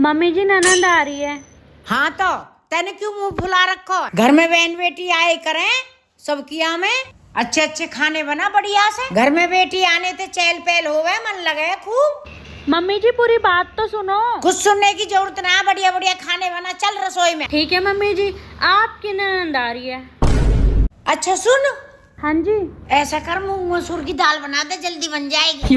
Mummy जी ननद आ रही है। हाँ तो तेने क्यों मुंह फुला रखो? घर में बहन बेटी आए करें सब किया में अच्छे अच्छे खाने बना बढ़िया से। घर में बेटी आने ते चहल पहल होवे, मन लगे खूब। मम्मी जी पूरी बात तो सुनो। कुछ सुनने की जरूरत ना, बढ़िया बढ़िया खाने बना, चल रसोई में। ठीक है मम्मी जी, आपकी ननद आ रही है। अच्छा सुन। हाँ जी। ऐसा कर, मूंग मसूर की दाल बना दे, जल्दी बन जाएगी।